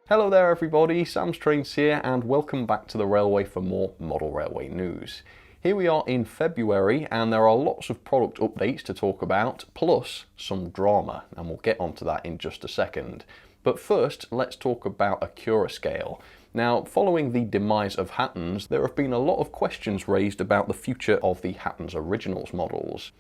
Hello there everybody, Sam's Trains here and welcome back to the Railway for more model railway news. Here we are in February and there are lots of product updates to talk about, plus some drama, and we'll get onto that in just a second. But first, let's talk about Accurascale. Now, following the demise of Hatton's, there have been a lot of questions raised about the future of the Hatton's Originals models.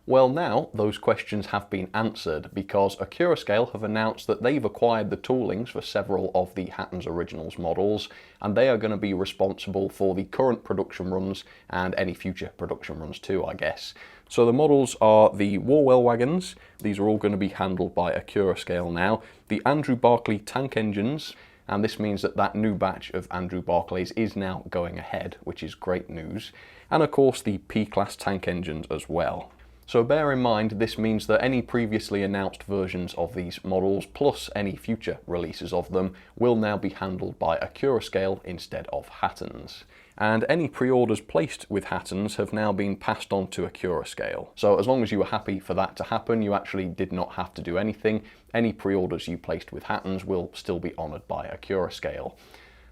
Well, now those questions have been answered because Accurascale have announced that they've acquired the toolings for several of the Hatton's Originals models, and they are going to be responsible for the current production runs and any future production runs too, I guess. So the models are the Warwell wagons. These are all going to be handled by Accurascale now. The Andrew Barclay tank engines, and this means that that new batch of Andrew Barclays is now going ahead, which is great news. And of course the P-class tank engines as well. So bear in mind, this means that any previously announced versions of these models, plus any future releases of them, will now be handled by Accurascale instead of Hatton's. And any pre-orders placed with Hatton's have now been passed on to Accurascale. So as long as you were happy for that to happen, you actually did not have to do anything. Any pre-orders you placed with Hatton's will still be honoured by Accurascale.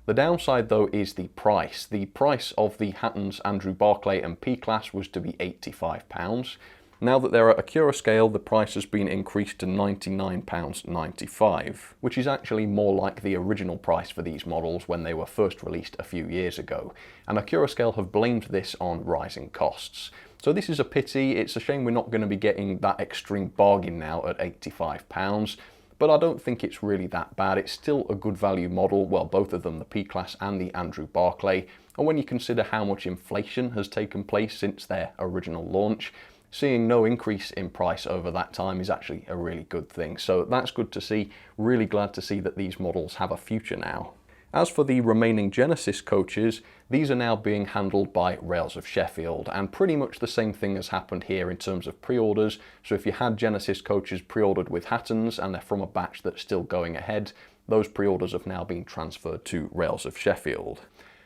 The downside though is the price. The price of the Hatton's Andrew Barclay and P-class was to be £85. Now that they're at Accurascale, the price has been increased to £99.95, which is actually more like the original price for these models when they were first released a few years ago. And Accurascale have blamed this on rising costs. So this is a pity. It's a shame we're not going to be getting that extreme bargain now at £85. But I don't think it's really that bad. It's still a good value model, well, both of them, the P-class and the Andrew Barclay. And when you consider how much inflation has taken place since their original launch, seeing no increase in price over that time is actually a really good thing. So that's good to see. Really glad to see that these models have a future now. As for the remaining Genesis coaches, these are now being handled by Rails of Sheffield, and pretty much the same thing has happened here in terms of pre-orders. So if you had Genesis coaches pre-ordered with Hatton's and they're from a batch that's still going ahead, those pre-orders have now been transferred to Rails of Sheffield.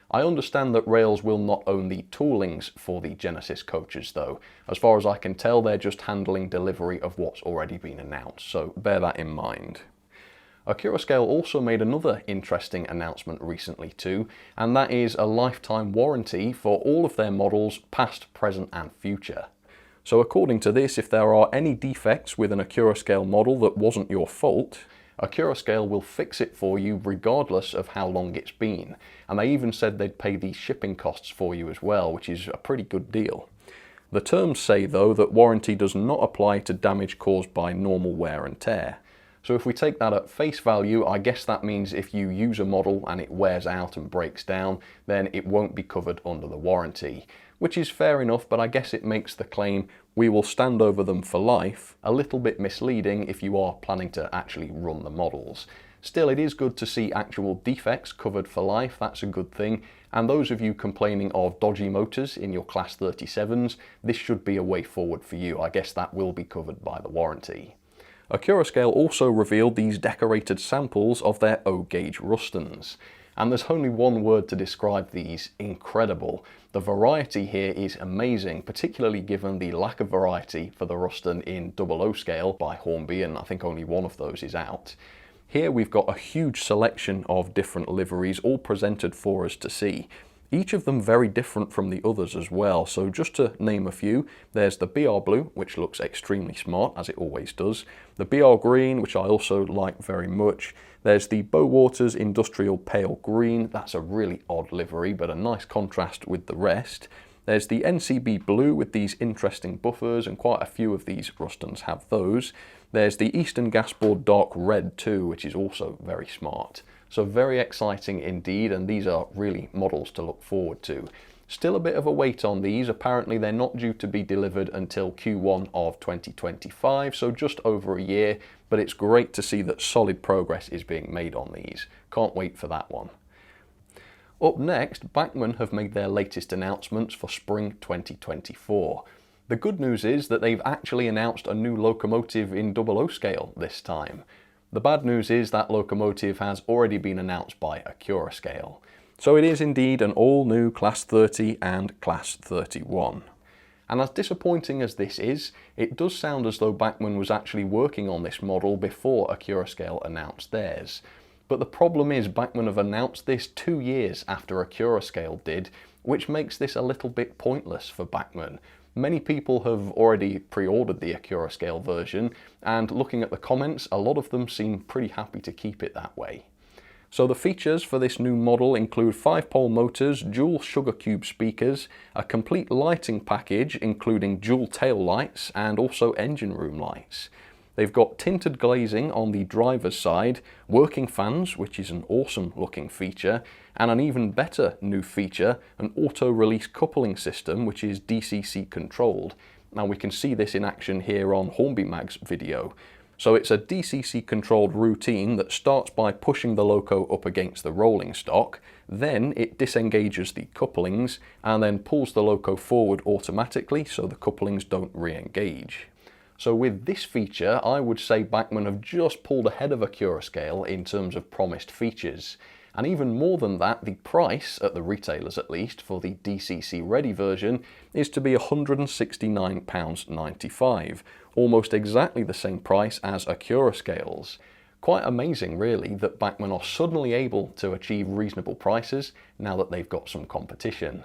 I understand that Rails will not own the toolings for the Genesis coaches though. As far as I can tell, they're just handling delivery of what's already been announced, so bear that in mind. Accurascale also made another interesting announcement recently too, and that is a lifetime warranty for all of their models, past, present and future. So according to this, if there are any defects with an Accurascale model that wasn't your fault, Accurascale will fix it for you regardless of how long it's been. And they even said they'd pay the shipping costs for you as well, which is a pretty good deal. The terms say though that warranty does not apply to damage caused by normal wear and tear. So if we take that at face value, I guess that means if you use a model and it wears out and breaks down, then it won't be covered under the warranty. Which is fair enough, but I guess it makes the claim, "we will stand over them for life," a little bit misleading if you are planning to actually run the models. Still, it is good to see actual defects covered for life. That's a good thing. And those of you complaining of dodgy motors in your Class 37s, this should be a way forward for you. I guess that will be covered by the warranty. Accurascale also revealed these decorated samples of their O-gauge Rustons. And there's only one word to describe these: incredible. The variety here is amazing, particularly given the lack of variety for the Ruston in O scale by Hornby, and I think only one of those is out. Here we've got a huge selection of different liveries all presented for us to see. Each of them very different from the others as well. So just to name a few, there's the BR Blue, which looks extremely smart, as it always does. The BR Green, which I also like very much. There's the Bowaters Industrial Pale Green. That's a really odd livery, but a nice contrast with the rest. There's the NCB Blue with these interesting buffers, and quite a few of these Rustons have those. There's the Eastern Gasboard Dark Red too, which is also very smart. So very exciting indeed, and these are really models to look forward to. Still a bit of a wait on these. Apparently they're not due to be delivered until Q1 of 2025, so just over a year, but it's great to see that solid progress is being made on these. Can't wait for that one. Up next, Bachmann have made their latest announcements for spring 2024. The good news is that they've actually announced a new locomotive in O scale this time. The bad news is that locomotive has already been announced by Accurascale. So it is indeed an all-new Class 30 and Class 31. And as disappointing as this is, it does sound as though Bachmann was actually working on this model before Accurascale announced theirs. But the problem is Bachmann have announced this 2 years after Accurascale did, which makes this a little bit pointless for Bachmann. Many people have already pre-ordered the Accurascale version, and looking at the comments, a lot of them seem pretty happy to keep it that way. So the features for this new model include 5-pole motors, dual sugar cube speakers, a complete lighting package including dual tail lights and also engine room lights. They've got tinted glazing on the driver's side, working fans, which is an awesome looking feature, and an even better new feature, an auto-release coupling system which is DCC controlled. Now we can see this in action here on Hornby Mag's video. So it's a DCC controlled routine that starts by pushing the loco up against the rolling stock, then it disengages the couplings and then pulls the loco forward automatically so the couplings don't re-engage. So with this feature, I would say Bachmann have just pulled ahead of Accurascale in terms of promised features. And even more than that, the price, at the retailers at least, for the DCC ready version is to be £169.95, almost exactly the same price as Accurascale's. Quite amazing really that Bachmann are suddenly able to achieve reasonable prices now that they've got some competition.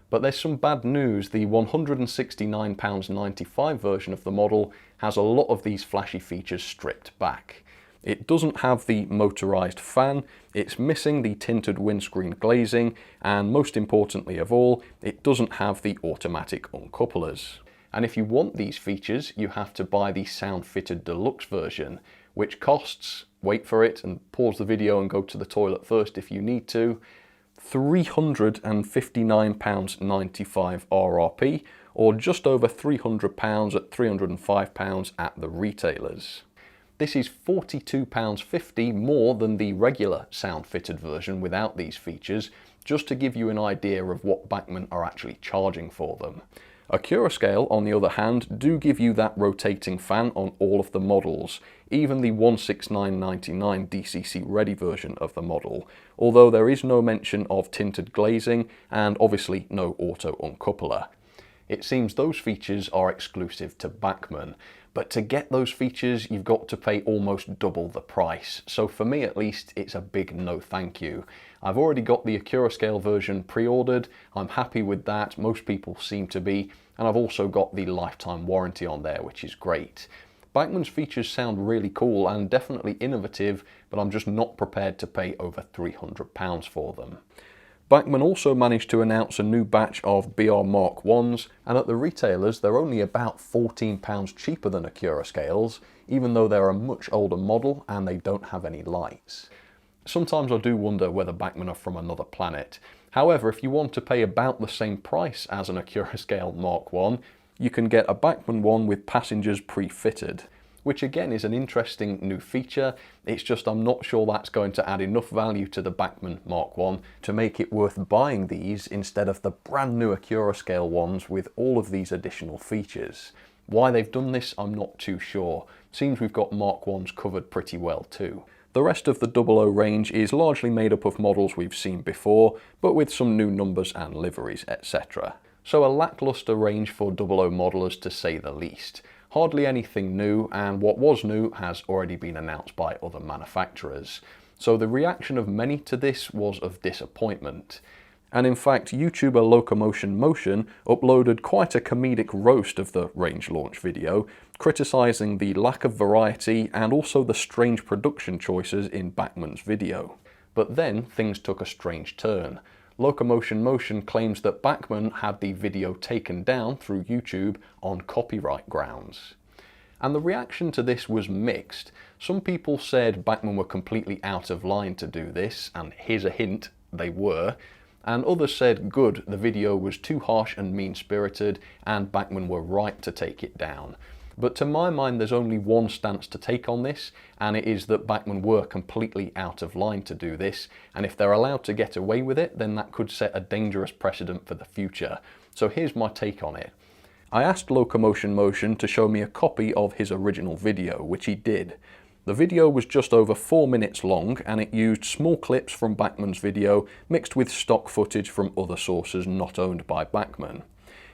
But there's some bad news. The £169.95 version of the model has a lot of these flashy features stripped back. It doesn't have the motorized fan, it's missing the tinted windscreen glazing, and most importantly of all, it doesn't have the automatic uncouplers. And if you want these features, you have to buy the sound-fitted deluxe version, which costs, wait for it and pause the video and go to the toilet first if you need to, £359.95 RRP, or just over £300 at £305 at the retailers. This is £42.50 more than the regular sound-fitted version without these features, just to give you an idea of what Bachmann are actually charging for them. Accurascale, on the other hand, do give you that rotating fan on all of the models, even the £169.99 DCC ready version of the model, although there is no mention of tinted glazing and obviously no auto uncoupler. It seems those features are exclusive to Bachmann, but to get those features you've got to pay almost double the price. So for me at least, it's a big no thank you. I've already got the Accurascale version pre-ordered, I'm happy with that, most people seem to be, and I've also got the lifetime warranty on there, which is great. Bachmann's features sound really cool and definitely innovative, but I'm just not prepared to pay over £300 for them. Bachmann also managed to announce a new batch of BR Mark 1s, and at the retailers they're only about £14 cheaper than Accurascale's, even though they're a much older model and they don't have any lights. Sometimes I do wonder whether Bachmann are from another planet. However, if you want to pay about the same price as an Accurascale Mark 1, you can get a Bachmann one with passengers pre-fitted, which again is an interesting new feature. It's just I'm not sure that's going to add enough value to the Bachmann Mark 1 to make it worth buying these instead of the brand new Accurascale ones with all of these additional features. Why they've done this, I'm not too sure. Seems we've got Mark 1s covered pretty well too. The rest of the 00 range is largely made up of models we've seen before, but with some new numbers and liveries, etc. So a lackluster range for 00 modelers to say the least. Hardly anything new, and what was new has already been announced by other manufacturers. So the reaction of many to this was of disappointment. And in fact, YouTuber Locomotion Motion uploaded quite a comedic roast of the range launch video, criticising the lack of variety and also the strange production choices in Bachmann's video. But then things took a strange turn. Locomotion Motion claims that Bachmann had the video taken down through YouTube on copyright grounds. And the reaction to this was mixed. Some people said Bachmann were completely out of line to do this, and here's a hint, they were. And others said good, the video was too harsh and mean-spirited, and Bachmann were right to take it down. But to my mind there's only one stance to take on this, and it is that Bachmann were completely out of line to do this, and if they're allowed to get away with it, then that could set a dangerous precedent for the future. So here's my take on it. I asked Locomotion Motion to show me a copy of his original video, which he did. The video was just over 4 minutes long, and it used small clips from Bachmann's video mixed with stock footage from other sources not owned by Bachmann.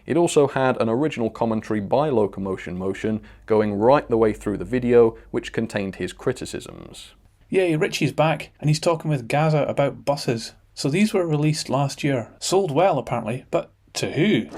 It also had an original commentary by Locomotion Motion going right the way through the video, which contained his criticisms. Yay, Richie's back, and he's talking with Gaza about buses. So these were released last year. Sold well, apparently, but to who?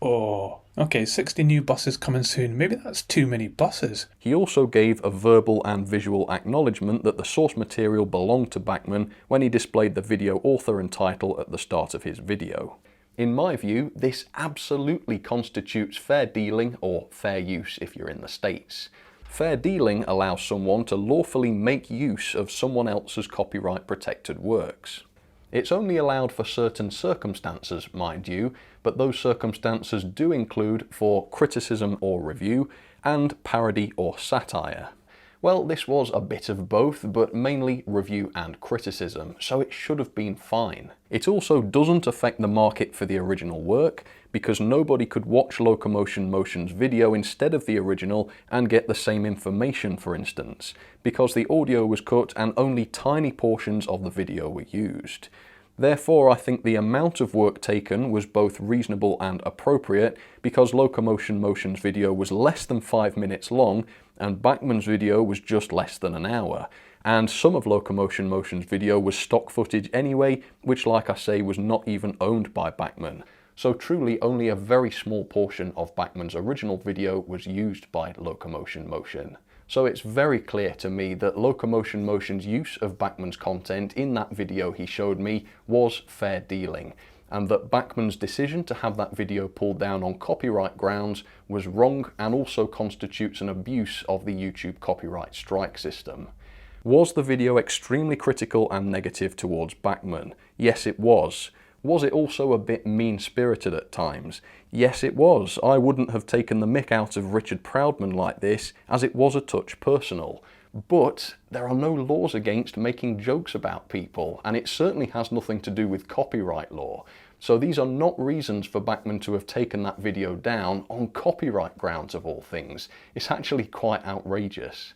Oh, okay, 60 new buses coming soon. Maybe that's too many buses. He also gave a verbal and visual acknowledgement that the source material belonged to Bachmann when he displayed the video author and title at the start of his video. In my view, this absolutely constitutes fair dealing, or fair use if you're in the States. Fair dealing allows someone to lawfully make use of someone else's copyright protected works. It's only allowed for certain circumstances, mind you, but those circumstances do include for criticism or review, and parody or satire. Well, this was a bit of both, but mainly review and criticism, so it should have been fine. It also doesn't affect the market for the original work, because nobody could watch Locomotion Motion's video instead of the original and get the same information, for instance, because the audio was cut and only tiny portions of the video were used. Therefore, I think the amount of work taken was both reasonable and appropriate, because Locomotion Motion's video was less than 5 minutes long, and Bachmann's video was just less than an hour. And some of Locomotion Motion's video was stock footage anyway, which, like I say, was not even owned by Bachmann. So truly only a very small portion of Bachmann's original video was used by Locomotion Motion. So it's very clear to me that Locomotion Motion's use of Bachmann's content in that video he showed me was fair dealing, and that Bachmann's decision to have that video pulled down on copyright grounds was wrong and also constitutes an abuse of the YouTube copyright strike system. Was the video extremely critical and negative towards Bachmann? Yes, it was. Was it also a bit mean-spirited at times? Yes, it was. I wouldn't have taken the mick out of Richard Proudman like this, as it was a touch personal. But there are no laws against making jokes about people, and it certainly has nothing to do with copyright law. So these are not reasons for Bachmann to have taken that video down on copyright grounds of all things. It's actually quite outrageous.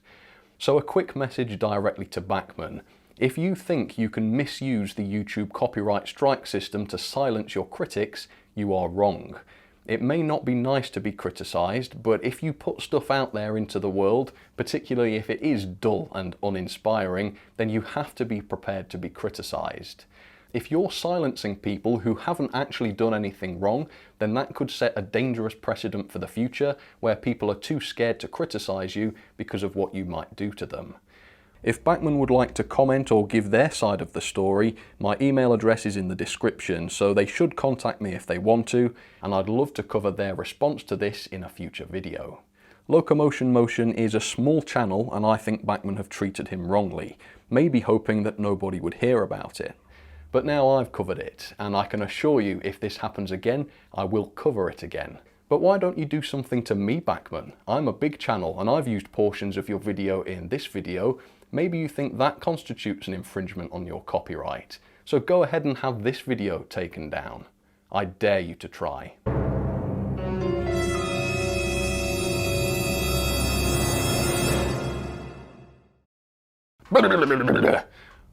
So a quick message directly to Bachmann. If you think you can misuse the YouTube copyright strike system to silence your critics, you are wrong. It may not be nice to be criticised, but if you put stuff out there into the world, particularly if it is dull and uninspiring, then you have to be prepared to be criticised. If you're silencing people who haven't actually done anything wrong, then that could set a dangerous precedent for the future, where people are too scared to criticise you because of what you might do to them. If Bachmann would like to comment or give their side of the story, my email address is in the description, so they should contact me if they want to, and I'd love to cover their response to this in a future video. Locomotion Motion is a small channel, and I think Bachmann have treated him wrongly, maybe hoping that nobody would hear about it. But now I've covered it, and I can assure you if this happens again, I will cover it again. But why don't you do something to me, Bachmann? I'm a big channel, and I've used portions of your video in this video. Maybe you think that constitutes an infringement on your copyright. So go ahead and have this video taken down. I dare you to try.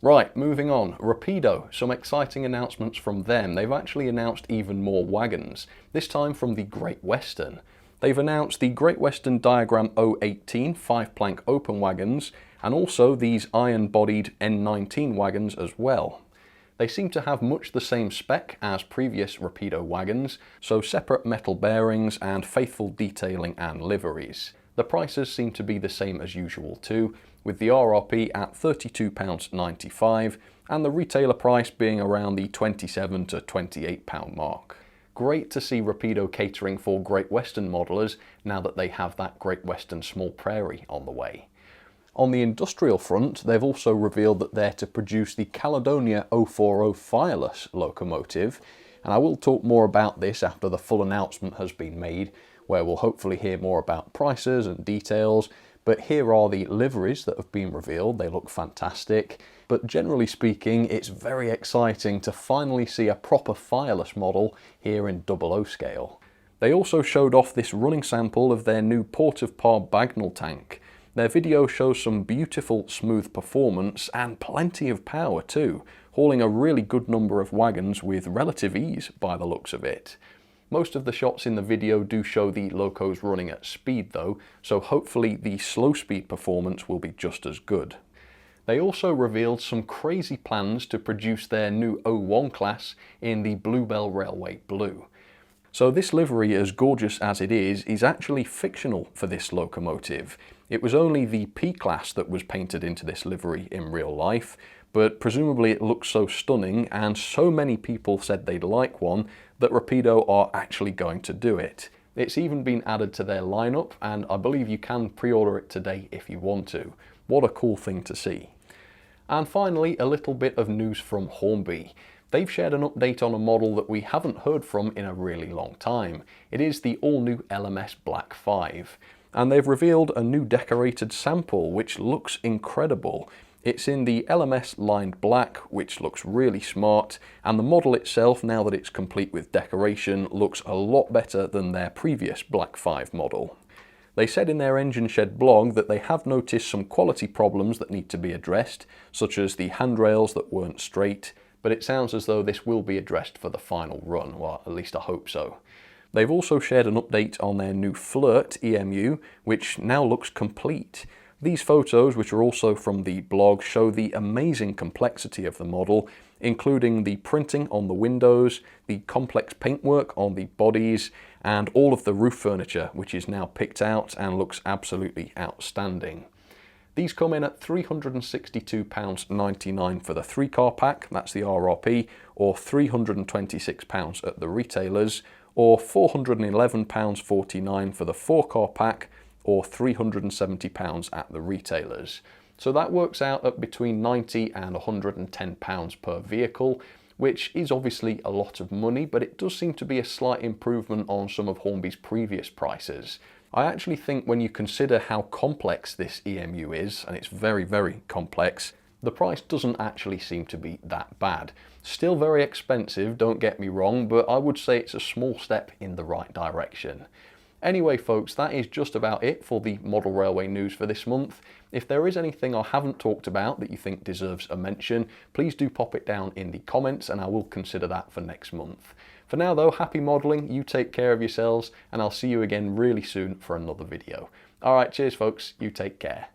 Right, moving on. Rapido, some exciting announcements from them. They've actually announced even more wagons, this time from the Great Western. They've announced the Great Western Diagram 018 5-plank open wagons, and also these iron-bodied N19 wagons as well. They seem to have much the same spec as previous Rapido wagons, so separate metal bearings and faithful detailing and liveries. The prices seem to be the same as usual too, with the RRP at £32.95 and the retailer price being around the £27 to £28 mark. Great to see Rapido catering for Great Western modelers now that they have that Great Western Small Prairie on the way. On the industrial front, they've also revealed that they're to produce the Caledonia 040 Fireless locomotive, and I will talk more about this after the full announcement has been made, where we'll hopefully hear more about prices and details. But here are the liveries that have been revealed. They look fantastic, but generally speaking, it's very exciting to finally see a proper fireless model here in 00 scale. They also showed off this running sample of their new Port of Par Bagnall tank. Their video shows some beautiful smooth performance and plenty of power too, hauling a really good number of wagons with relative ease by the looks of it. Most of the shots in the video do show the locos running at speed though, so hopefully the slow speed performance will be just as good. They also revealed some crazy plans to produce their new 01 class in the Bluebell Railway blue. So this livery, as gorgeous as it is actually fictional for this locomotive. It was only the P-class that was painted into this livery in real life, but presumably it looks so stunning and so many people said they'd like one that Rapido are actually going to do it. It's even been added to their lineup and I believe you can pre-order it today if you want to. What a cool thing to see. And finally, a little bit of news from Hornby. They've shared an update on a model that we haven't heard from in a really long time. It is the all-new LMS Black 5. And they've revealed a new decorated sample which looks incredible. It's in the LMS lined black, which looks really smart, and the model itself, now that it's complete with decoration, looks a lot better than their previous Black 5 model. They said in their Engine Shed blog that they have noticed some quality problems that need to be addressed, such as the handrails that weren't straight, but it sounds as though this will be addressed for the final run, well, at least I hope so. They've also shared an update on their new Flirt EMU, which now looks complete. These photos, which are also from the blog, show the amazing complexity of the model, including the printing on the windows, the complex paintwork on the bodies, and all of the roof furniture, which is now picked out and looks absolutely outstanding. These come in at £362.99 for the 3-car pack, that's the RRP, or £326 at the retailers, or £411.49 for the 4-car pack, or £370 at the retailers. So that works out at between £90 and £110 per vehicle, which is obviously a lot of money, but it does seem to be a slight improvement on some of Hornby's previous prices. I actually think when you consider how complex this EMU is, and it's very, very complex, the price doesn't actually seem to be that bad. Still very expensive, don't get me wrong, but I would say it's a small step in the right direction. Anyway folks, that is just about it for the model railway news for this month. If there is anything I haven't talked about that you think deserves a mention, please do pop it down in the comments and I will consider that for next month. For now though, happy modelling, you take care of yourselves, and I'll see you again really soon for another video. Alright, cheers folks, you take care.